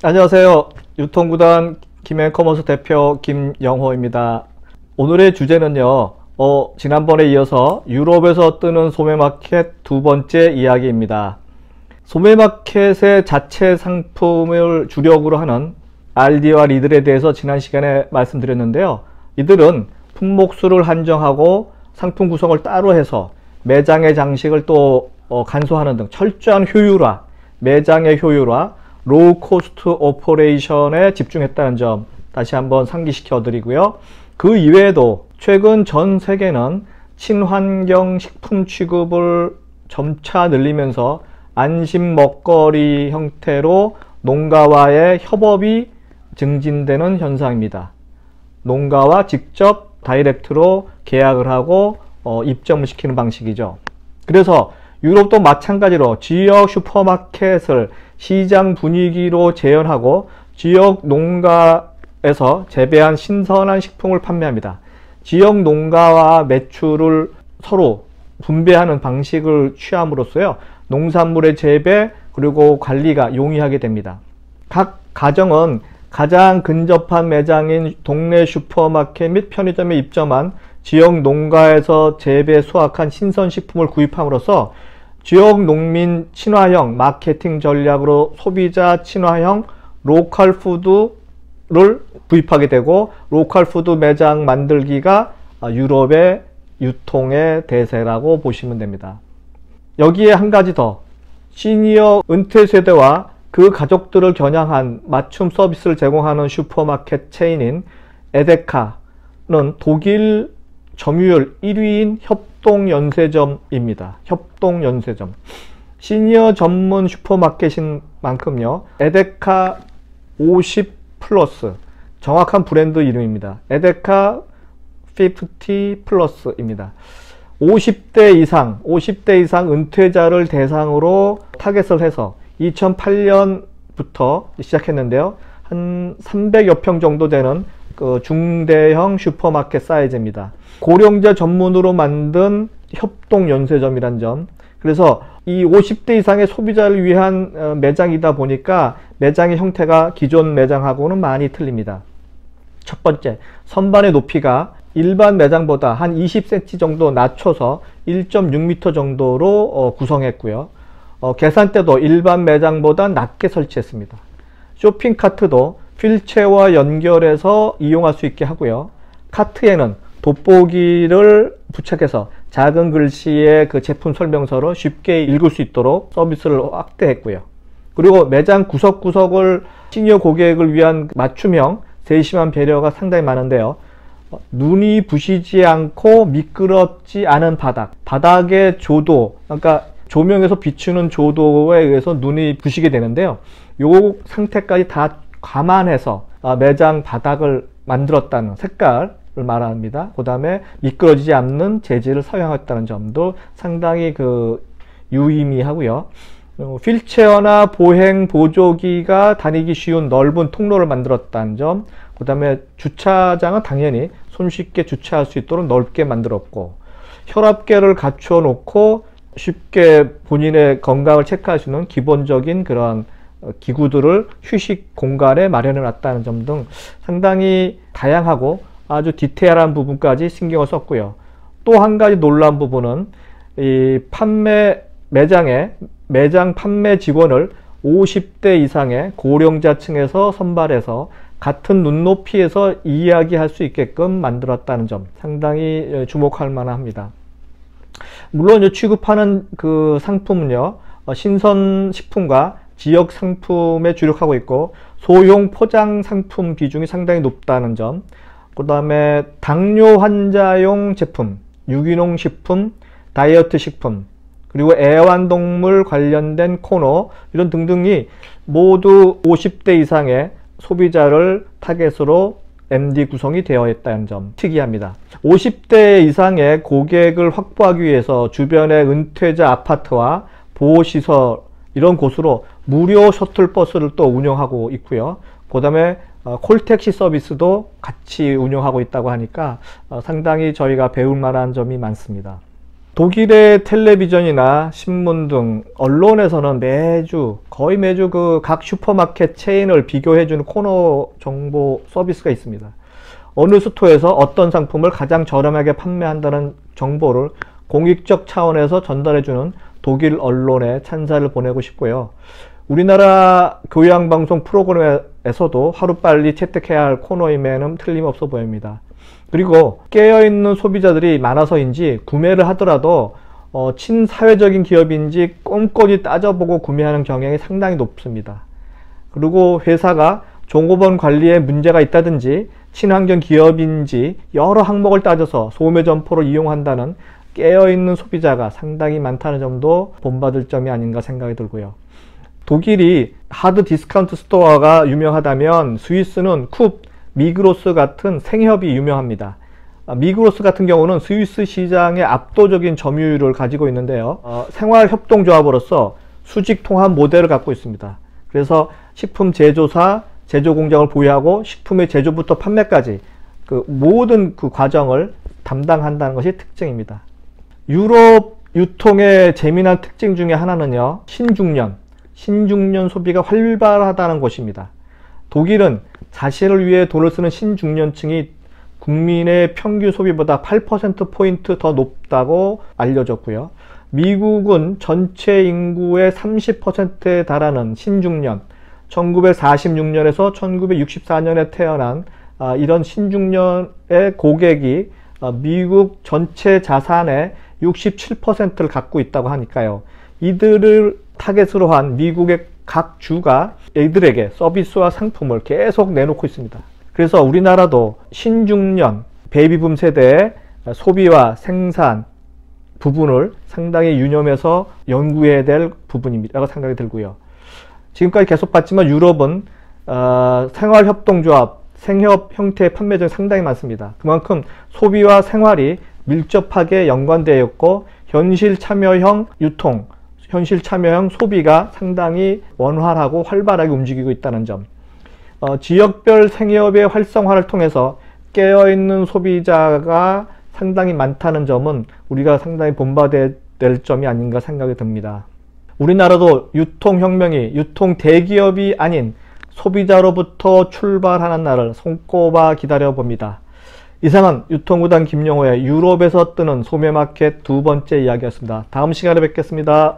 안녕하세요. 유통구단 김앤커머스 대표 김영호입니다. 오늘의 주제는요, 지난번에 이어서 유럽에서 뜨는 소매마켓 두 번째 이야기입니다. 소매마켓의 자체 상품을 주력으로 하는 알디와 리들에 대해서 지난 시간에 말씀드렸는데요. 이들은 품목수를 한정하고 상품 구성을 따로 해서 매장의 장식을 또 간소화하는 등 철저한 효율화, 매장의 효율화, 로우 코스트 오퍼레이션에 집중했다는 점 다시 한번 상기시켜 드리고요. 그 이외에도 최근 전 세계는 친환경 식품 취급을 점차 늘리면서 안심 먹거리 형태로 농가와의 협업이 증진되는 현상입니다. 농가와 직접 다이렉트로 계약을 하고 입점을 시키는 방식이죠. 그래서 유럽도 마찬가지로 지역 슈퍼마켓을 시장 분위기로 재현하고 지역 농가에서 재배한 신선한 식품을 판매합니다. 지역 농가와 매출을 서로 분배하는 방식을 취함으로써요, 농산물의 재배 그리고 관리가 용이하게 됩니다. 각 가정은 가장 근접한 매장인 동네 슈퍼마켓 및 편의점에 입점한 지역 농가에서 재배 수확한 신선식품을 구입함으로써 지역 농민 친화형 마케팅 전략으로 소비자 친화형 로컬 푸드를 구입하게 되고, 로컬 푸드 매장 만들기가 유럽의 유통의 대세라고 보시면 됩니다. 여기에 한 가지 더, 시니어 은퇴 세대와 그 가족들을 겨냥한 맞춤 서비스를 제공하는 슈퍼마켓 체인인 에데카는 독일 점유율 1위인 협동연세점입니다. 협동연세점. 시니어 전문 슈퍼마켓인 만큼요, 에데카 50 플러스, 정확한 브랜드 이름입니다. 에데카 50 플러스입니다. 50대 이상 은퇴자를 대상으로 타겟을 해서 2008년부터 시작했는데요. 한 300여 평 정도 되는 그 중대형 슈퍼마켓 사이즈입니다. 고령자 전문으로 만든 협동연세점이란 점. 그래서 이 50대 이상의 소비자를 위한 매장이다 보니까 매장의 형태가 기존 매장하고는 많이 틀립니다. 첫 번째, 선반의 높이가 일반 매장보다 한 20cm 정도 낮춰서 1.6m 정도로 구성했고요. 계산대도 일반 매장보다 낮게 설치했습니다. 쇼핑카트도 휠체어와 연결해서 이용할 수 있게 하고요. 카트에는 돋보기를 부착해서 작은 글씨의 그 제품 설명서를 쉽게 읽을 수 있도록 서비스를 확대했고요. 그리고 매장 구석구석을 시니어 고객을 위한 맞춤형 세심한 배려가 상당히 많은데요. 눈이 부시지 않고 미끄럽지 않은 바닥의 조도, 그러니까 조명에서 비추는 조도에 의해서 눈이 부시게 되는데요. 요 상태까지 다 감안해서 매장 바닥을 만들었다는 색깔을 말합니다. 그 다음에 미끄러지지 않는 재질을 사용했다는 점도 상당히 유의미하고요. 휠체어나 보행 보조기가 다니기 쉬운 넓은 통로를 만들었다는 점, 그 다음에 주차장은 당연히 손쉽게 주차할 수 있도록 넓게 만들었고, 혈압계를 갖추어 놓고 쉽게 본인의 건강을 체크할 수 있는 기본적인 그런 기구들을 휴식 공간에 마련해 놨다는 점 등 상당히 다양하고 아주 디테일한 부분까지 신경을 썼고요. 또 한 가지 놀라운 부분은 이 매장 판매 직원을 50대 이상의 고령자층에서 선발해서 같은 눈높이에서 이야기할 수 있게끔 만들었다는 점, 상당히 주목할 만합니다. 물론 취급하는 그 상품은요, 신선 식품과 지역 상품에 주력하고 있고, 소형 포장 상품 비중이 상당히 높다는 점, 그 다음에 당뇨 환자용 제품, 유기농 식품, 다이어트 식품, 그리고 애완동물 관련된 코너, 이런 등등이 모두 50대 이상의 소비자를 타겟으로 MD 구성이 되어 있다는 점 특이합니다. 50대 이상의 고객을 확보하기 위해서 주변의 은퇴자 아파트와 보호시설, 이런 곳으로 무료 셔틀버스를 또 운영하고 있고요. 그 다음에 콜택시 서비스도 같이 운영하고 있다고 하니까 상당히 저희가 배울 만한 점이 많습니다. 독일의 텔레비전이나 신문 등 언론에서는 거의 매주 그 각 슈퍼마켓 체인을 비교해주는 코너 정보 서비스가 있습니다. 어느 스토어에서 어떤 상품을 가장 저렴하게 판매한다는 정보를 공익적 차원에서 전달해주는 독일 언론에 찬사를 보내고 싶고요. 우리나라 교양방송 프로그램에서도 하루빨리 채택해야 할 코너임에는 틀림없어 보입니다. 그리고 깨어있는 소비자들이 많아서인지 구매를 하더라도 친사회적인 기업인지 꼼꼼히 따져보고 구매하는 경향이 상당히 높습니다. 그리고 회사가 종업원 관리에 문제가 있다든지 친환경 기업인지 여러 항목을 따져서 소매 점포를 이용한다는 깨어있는 소비자가 상당히 많다는 점도 본받을 점이 아닌가 생각이 들고요. 독일이 하드 디스카운트 스토어가 유명하다면 스위스는 쿱, 미그로스 같은 생협이 유명합니다. 미그로스 같은 경우는 스위스 시장의 압도적인 점유율을 가지고 있는데요. 생활협동조합으로서 수직통합 모델을 갖고 있습니다. 그래서 식품 제조사, 제조공장을 보유하고 식품의 제조부터 판매까지 그 모든 그 과정을 담당한다는 것이 특징입니다. 유럽 유통의 재미난 특징 중에 하나는요, 신중년 소비가 활발하다는 것입니다. 독일은 자신을 위해 돈을 쓰는 신중년층이 국민의 평균 소비보다 8%포인트 더 높다고 알려졌고요. 미국은 전체 인구의 30%에 달하는 신중년, 1946년에서 1964년에 태어난 이런 신중년의 고객이 미국 전체 자산의 67%를 갖고 있다고 하니까요. 이들을 타겟으로 한 미국의 각 주가 이들에게 서비스와 상품을 계속 내놓고 있습니다. 그래서 우리나라도 신중년 베이비붐 세대의 소비와 생산 부분을 상당히 유념해서 연구해야 될 부분이라고 생각이 들고요. 지금까지 계속 봤지만 유럽은 생활협동조합, 생협 형태의 판매점이 상당히 많습니다. 그만큼 소비와 생활이 밀접하게 연관되어 있고 현실 참여형 유통, 현실 참여형 소비가 상당히 원활하고 활발하게 움직이고 있다는 점, 지역별 생협의 활성화를 통해서 깨어있는 소비자가 상당히 많다는 점은 우리가 상당히 본받아야 될 점이 아닌가 생각이 듭니다. 우리나라도 유통혁명이 유통 대기업이 아닌 소비자로부터 출발하는 날을 손꼽아 기다려봅니다. 이상은 유통구단 김영호의 유럽에서 뜨는 소매마켓 두 번째 이야기였습니다. 다음 시간에 뵙겠습니다.